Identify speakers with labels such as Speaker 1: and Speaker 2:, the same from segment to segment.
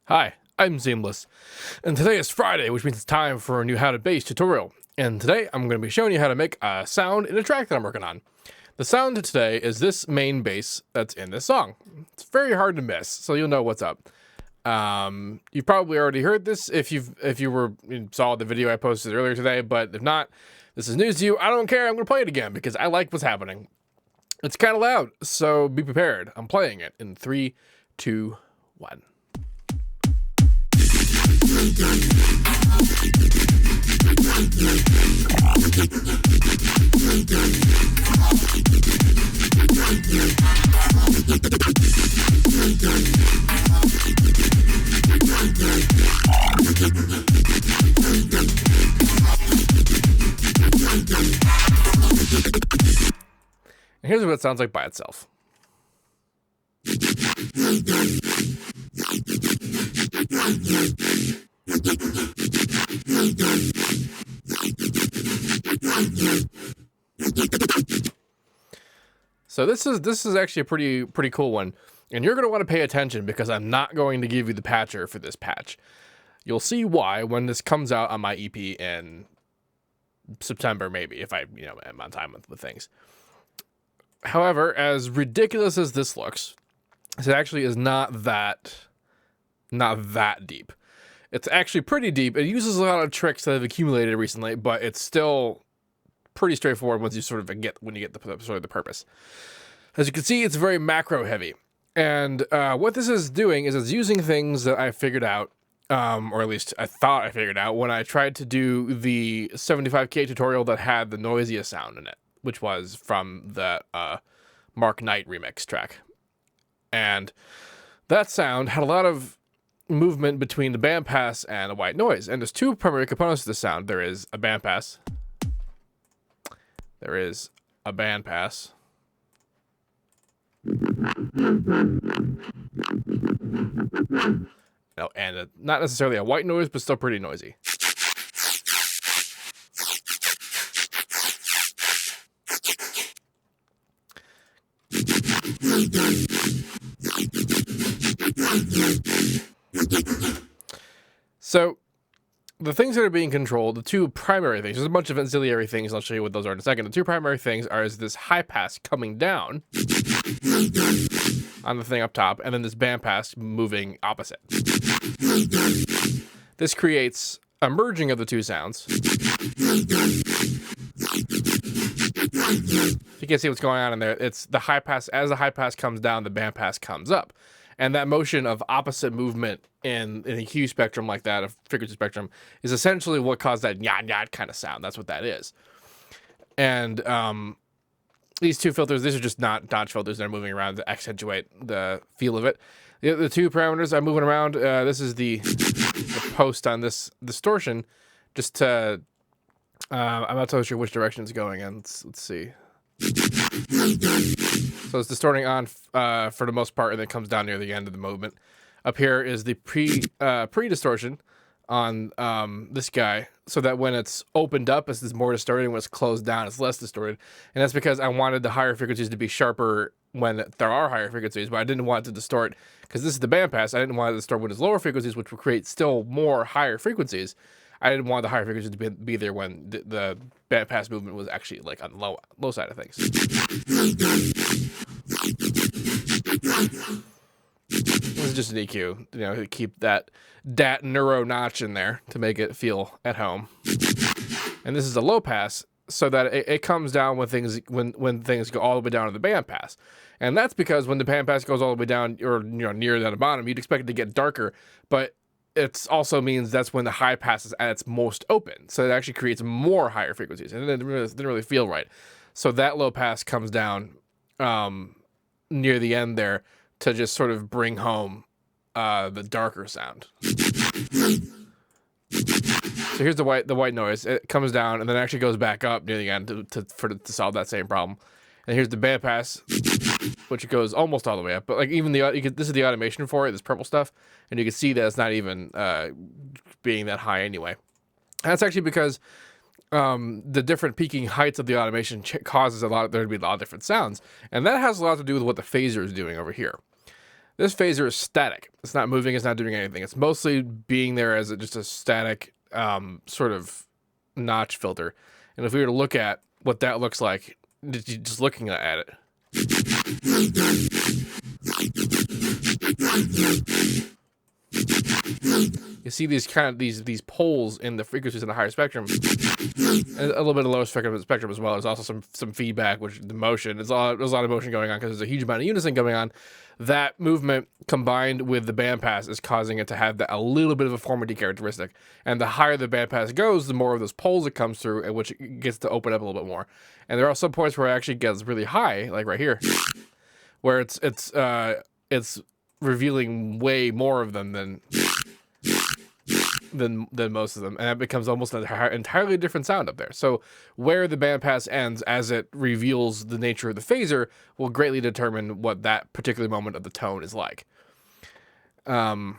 Speaker 1: Hi, I'm Seamless, and today is Friday, which means it's time for a new How to Bass tutorial. And today I'm going to be showing you how to make a sound in a track that I'm working on. The sound today is this main bass that's in this song. It's very hard to miss, so you'll know what's up. You probably already heard this if you saw the video I posted earlier today, but if not, this is news to you. I don't care. I'm going to play it again because I like what's happening. It's kind of loud, so be prepared. I'm playing it in 3, 2, 1. And here's what it sounds like by itself. So this is actually a pretty cool one, and you're going to want to pay attention because I'm not going to give you the patcher for this patch. You'll see why when this comes out on my EP in September, maybe, if I am on time with things. However, as ridiculous as this looks, it actually is not that deep. It's actually pretty deep. It uses a lot of tricks that have accumulated recently, but it's still pretty straightforward once you when you get the purpose. As you can see, it's very macro heavy. And what this is doing is it's using things that I figured out, or at least I thought I figured out when I tried to do the 75K tutorial that had the noisiest sound in it, which was from the Mark Knight remix track. And that sound had a lot of movement between the bandpass and the white noise. And there's two primary components to the sound. There is a bandpass. There is a bandpass. No, and not necessarily a white noise, but still pretty noisy. So the things that are being controlled, the two primary things, there's a bunch of auxiliary things, I'll show you what those are in a second. The two primary things is this high pass coming down on the thing up top, and then this bandpass moving opposite. This creates a merging of the two sounds. If you can see what's going on in there, it's the high pass. As the high pass comes down, the bandpass comes up. And that motion of opposite movement in a hue spectrum like that, a frequency spectrum, is essentially what caused that nyah kind of sound. That's what that is. And these two filters, these are just not notch filters that are moving around to accentuate the feel of it. The two parameters I'm moving around, this is the post on this distortion, just to, I'm not totally sure which direction it's going in. Let's see. So it's distorting on for the most part, and then it comes down near the end of the movement. Up here is the pre-distortion on this guy, so that when it's opened up, it's more distorted, and when it's closed down, it's less distorted. And that's because I wanted the higher frequencies to be sharper when there are higher frequencies, but I didn't want it to distort, because this is the bandpass, I didn't want it to distort when it's lower frequencies, which would create still more higher frequencies. I didn't want the higher frequencies to be there when the bandpass movement was actually like on the low side of things. This is just an EQ, to keep that neuro notch in there to make it feel at home. And this is a low pass, so that it comes down when things go all the way down to the bandpass. And that's because when the bandpass goes all the way down, or near down the bottom, you'd expect it to get darker, but it also means that's when the high pass is at its most open. So it actually creates more higher frequencies, and it didn't really feel right. So that low pass comes down near the end there to just sort of bring home the darker sound. So here's the white noise. It comes down and then actually goes back up near the end to solve that same problem. And here's the bandpass, which goes almost all the way up. But like even this is the automation for it, this purple stuff, and you can see that it's not even being that high anyway. And that's actually because the different peaking heights of the automation causes there to be a lot of different sounds, and that has a lot to do with what the phaser is doing over here. This phaser is static. It's not moving. It's not doing anything. It's mostly being there as just a static sort of notch filter. And if we were to look at what that looks like, just looking at it. You see these these poles in the frequencies in the higher spectrum, and a little bit of lower spectrum as well. There's also some feedback, which the motion. There's a lot of motion going on because there's a huge amount of unison going on. That movement combined with the bandpass is causing it to have a little bit of a formality characteristic. And the higher the bandpass goes, the more of those poles it comes through, and which it gets to open up a little bit more. And there are some points where it actually gets really high, like right here, where it's revealing way more of them than most of them, and it becomes almost an entirely different sound up there. So where the bandpass ends as it reveals the nature of the phaser will greatly determine what that particular moment of the tone is like. Now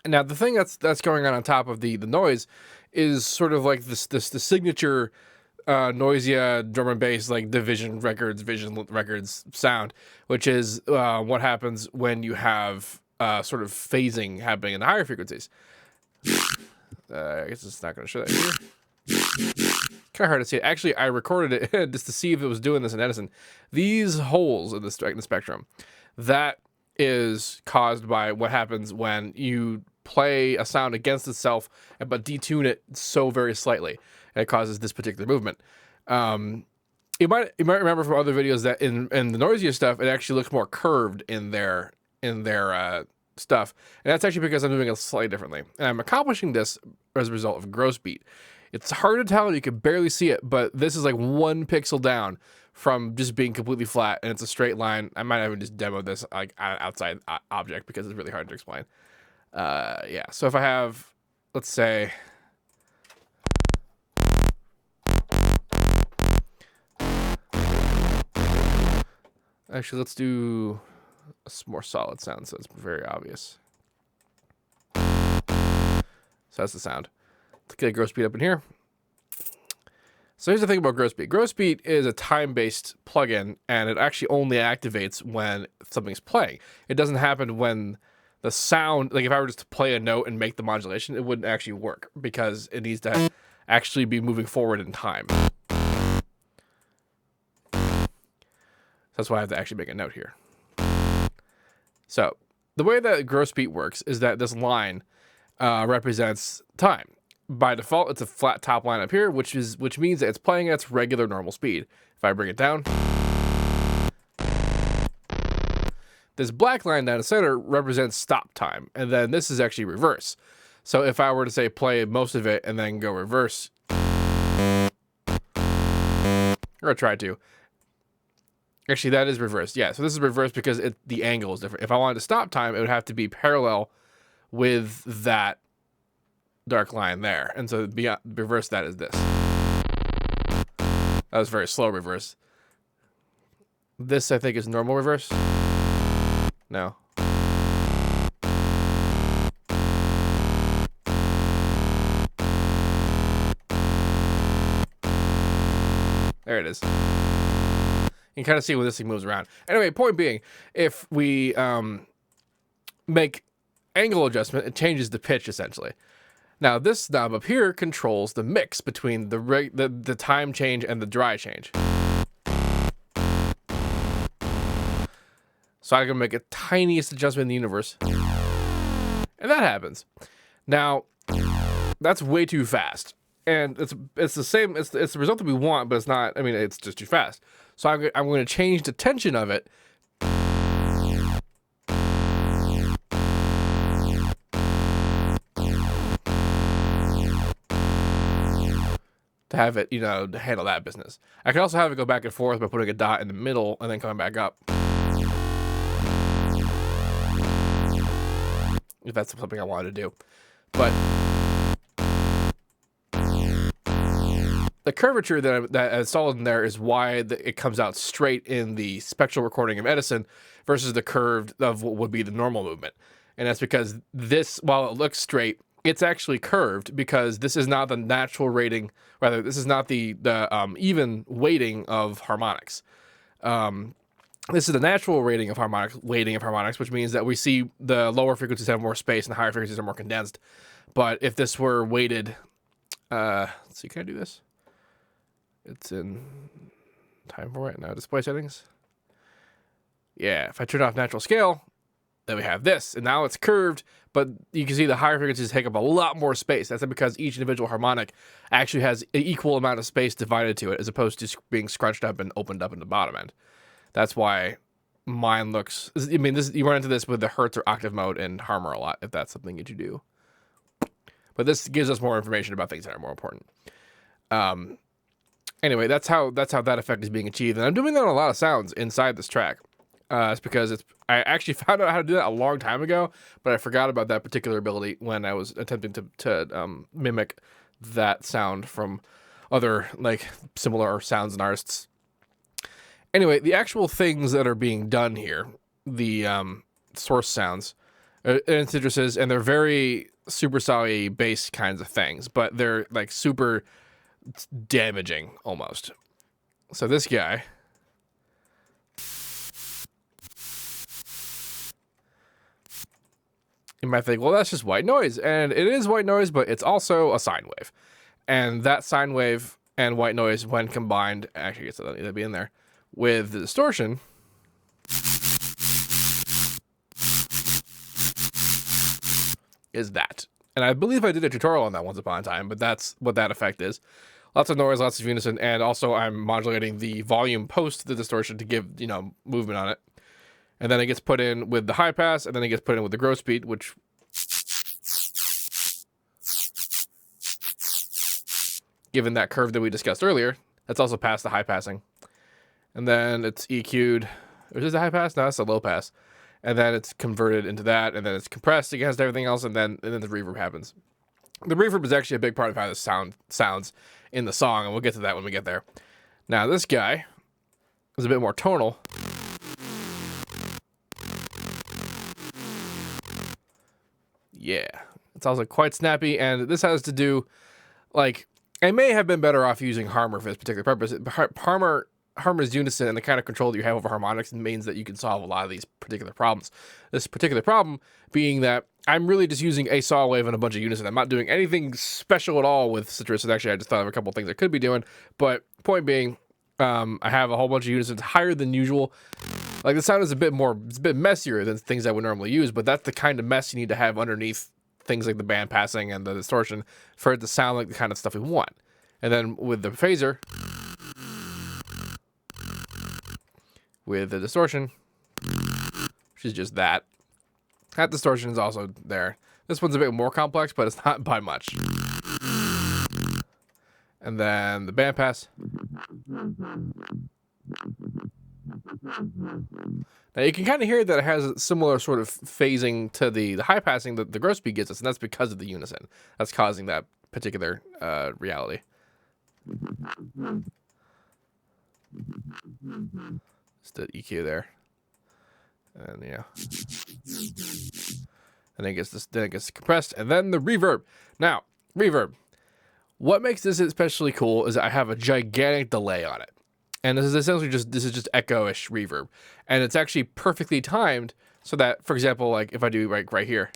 Speaker 1: the thing that's going on top of the noise is sort of like the signature Noisia drum and bass, like Vision Records sound, which is what happens when you have sort of phasing happening in the higher frequencies. I guess it's not going to show that here. Kind of hard to see it. Actually, I recorded it just to see if it was doing this in Edison. These holes in the spectrum, that is caused by what happens when you play a sound against itself, but detune it so very slightly. And it causes this particular movement. You might remember from other videos that in the Noisia stuff, it actually looks more curved in their stuff, and that's actually because I'm doing it slightly differently. And I'm accomplishing this as a result of gross beat. It's hard to tell; you can barely see it, but this is like 1 pixel down from just being completely flat, and it's a straight line. I might even just demo this like on an outside object because it's really hard to explain. Yeah. So if I have, let's say. Actually, let's do a more solid sound so it's very obvious. So that's the sound. Let's get a gross beat up in here. So here's the thing about gross beat. Gross beat is a time-based plugin, and it actually only activates when something's playing. It doesn't happen when the sound, like if I were just to play a note and make the modulation, it wouldn't actually work because it needs to actually be moving forward in time. That's why I have to actually make a note here. So the way that gross beat works is that this line represents time. By default, it's a flat top line up here, which means that it's playing at its regular normal speed. If I bring it down, this black line down the center represents stop time, and then this is actually reverse. So if I were to say play most of it and then go reverse, or try to. Actually, that is reversed. Yeah, so this is reversed because the angle is different. If I wanted to stop time, it would have to be parallel with that dark line there. And so reverse that is this. That was very slow reverse. This, I think, is normal reverse. No. There it is. You can kind of see when this thing moves around. Anyway, point being, if we make angle adjustment, it changes the pitch essentially. Now this knob up here controls the mix between the time change and the dry change. So I'm gonna make a tiniest adjustment in the universe, and that happens. Now that's way too fast, and it's the same. It's the result that we want, but it's not. I mean, it's just too fast. So I'm going to change the tension of it to have it, to handle that business. I can also have it go back and forth by putting a dot in the middle and then coming back up. If that's something I wanted to do. But the curvature that I installed in there is why it comes out straight in the spectral recording of Edison versus the curved of what would be the normal movement. And that's because this, while it looks straight, it's actually curved because this is not the natural rating, rather, this is not the even weighting of harmonics. This is the natural weighting of harmonics, which means that we see the lower frequencies have more space and the higher frequencies are more condensed. But if this were weighted, let's see, can I do this? It's in time for it now. Display settings. Yeah, if I turn off natural scale, then we have this, and now it's curved, but you can see the higher frequencies take up a lot more space. That's because each individual harmonic actually has an equal amount of space divided to it, as opposed to being scrunched up and opened up in the bottom end. That's why mine looks, I mean, you run into this with the Hertz or octave mode in Harmor a lot, if that's something that you do. But this gives us more information about things that are more important. Anyway, that's how that effect is being achieved. And I'm doing that on a lot of sounds inside this track. It's because I actually found out how to do that a long time ago, but I forgot about that particular ability when I was attempting to mimic that sound from other like similar sounds and artists. Anyway, the actual things that are being done here, the source sounds, and citruses, and they're very super solid bass kinds of things, but they're like super damaging almost. So this guy. You might think, well, that's just white noise. And it is white noise, but it's also a sine wave. And that sine wave and white noise, when combined, actually gets to be in there, with the distortion, is that. And I believe I did a tutorial on that once upon a time, but that's what that effect is. Lots of noise, lots of unison, and also I'm modulating the volume post the distortion to give, movement on it. And then it gets put in with the high pass, and then it gets put in with the growth speed, which given that curve that we discussed earlier, that's also past the high passing. And then it's EQ'd. Is this a high pass? No, that's a low pass. And then it's converted into that, and then it's compressed against everything else, and then the reverb happens. The reverb is actually a big part of how this sounds in the song, and we'll get to that when we get there. Now, this guy is a bit more tonal. Yeah, it sounds like quite snappy, and this has to do, like, I may have been better off using Harmor for this particular purpose. Harmor's unison and the kind of control that you have over harmonics means that you can solve a lot of these particular problems. This particular problem being that I'm really just using a saw wave and a bunch of unison. I'm not doing anything special at all with citrus. And actually, I just thought of a couple of things I could be doing. But point being, I have a whole bunch of unisons higher than usual. Like, the sound is it's a bit messier than things I would normally use, but that's the kind of mess you need to have underneath things like the band passing and the distortion for it to sound like the kind of stuff we want. And then with the phaser, with the distortion, which is just that distortion is also there. This one's a bit more complex, but it's not by much. And then the band pass. Now you can kind of hear that it has a similar sort of phasing to the high passing that the growth speed gets us, and that's because of the unison. That's causing that particular reality. Just the EQ there, and yeah, and then it gets compressed, and then the reverb. Now, reverb. What makes this especially cool is I have a gigantic delay on it. And this is essentially just echo-ish reverb. And it's actually perfectly timed so that, for example, like if I do right here,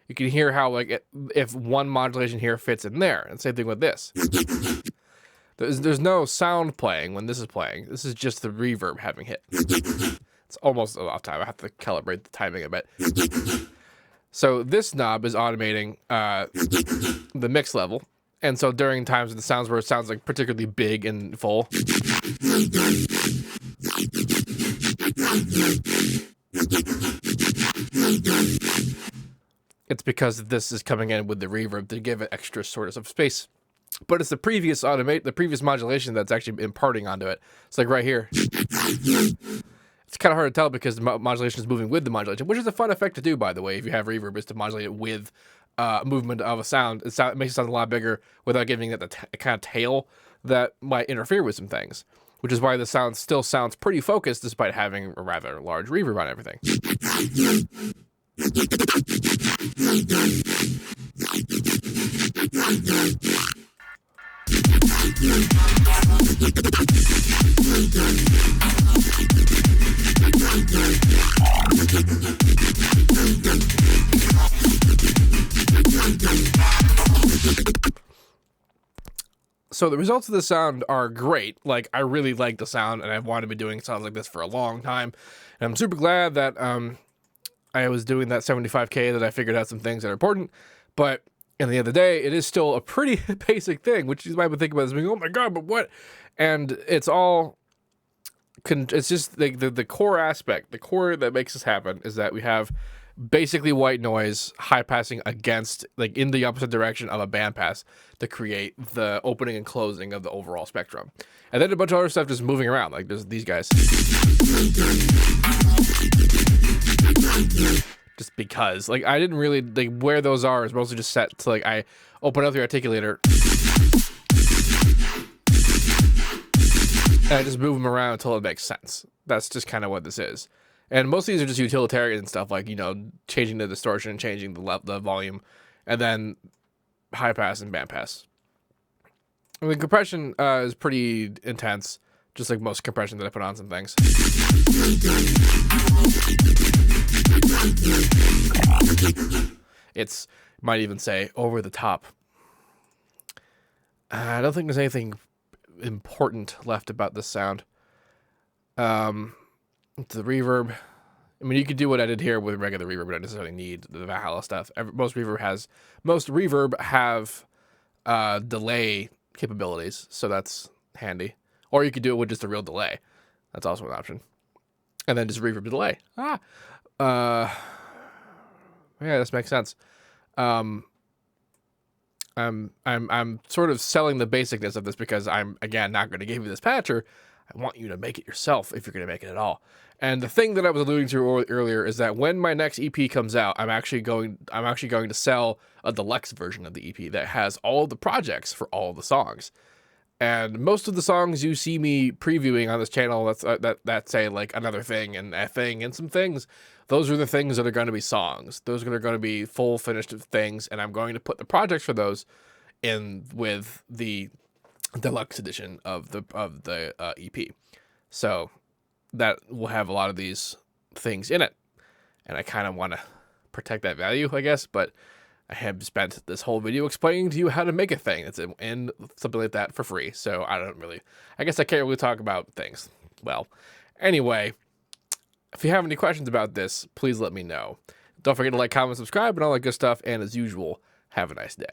Speaker 1: you can hear how like if one modulation here fits in there. And same thing with this. There's no sound playing when this is playing. This is just the reverb having hit. It's almost off time. I have to calibrate the timing a bit. So this knob is automating the mix level. And so during times of the sounds where it sounds like particularly big and full, it's because this is coming in with the reverb to give it extra sort of space. But it's the previous modulation that's actually imparting onto it. It's like right here. It's kind of hard to tell because the modulation is moving with the modulation, which is a fun effect to do, by the way, if you have reverb, is to modulate it with movement of a sound. It makes it sound a lot bigger without giving it the kind of tail that might interfere with some things, which is why the sound still sounds pretty focused despite having a rather large reverb on everything. So the results of the sound are great. Like, I really like the sound, and I've wanted to be doing sounds like this for a long time. And I'm super glad that I was doing that 75K, that I figured out some things that are important. But at the end of the day, it is still a pretty basic thing, which you might be thinking about this being, oh my God, but what? And it's all, it's just the core aspect, the core that makes this happen is that we have basically white noise high passing against, like, in the opposite direction of a bandpass to create the opening and closing of the overall spectrum. And then a bunch of other stuff just moving around, like there's these guys. Just because, like, I didn't really, like, where those are is mostly just set to, like, I open up the articulator and I just move them around until it makes sense. That's just kind of what this is. And most of these are just utilitarian and stuff, like, you know, changing the distortion, changing the volume, and then high pass and bandpass. I mean, compression is pretty intense, just like most compression that I put on some things. It's, might even say, over the top. I don't think there's anything important left about this sound. The reverb, I mean, you could do what I did here with regular reverb, but I don't necessarily need the Valhalla stuff. Most reverb have delay capabilities, so that's handy. Or you could do it with just a real delay. That's also an option. And then just reverb to delay. Yeah, this makes sense. I'm sort of selling the basicness of this because I'm, again, not going to give you this patcher. I want you to make it yourself if you're going to make it at all. And the thing that I was alluding to earlier is that when my next EP comes out, I'm actually going to sell a deluxe version of the EP that has all the projects for all the songs. And most of the songs you see me previewing on this channel, that's say like Another Thing and A Thing and some things, those are the things that are going to be songs. Those are going to be full finished things, and I'm going to put the projects for those in with the deluxe edition of the EP. So that will have a lot of these things in it, and I kind of want to protect that value, I guess. But I have spent this whole video explaining to you how to make a thing that's in something like that for free. So I guess I can't really talk about things. Well, anyway, if you have any questions about this, please let me know. Don't forget to like, comment, subscribe, and all that good stuff. And as usual, have a nice day.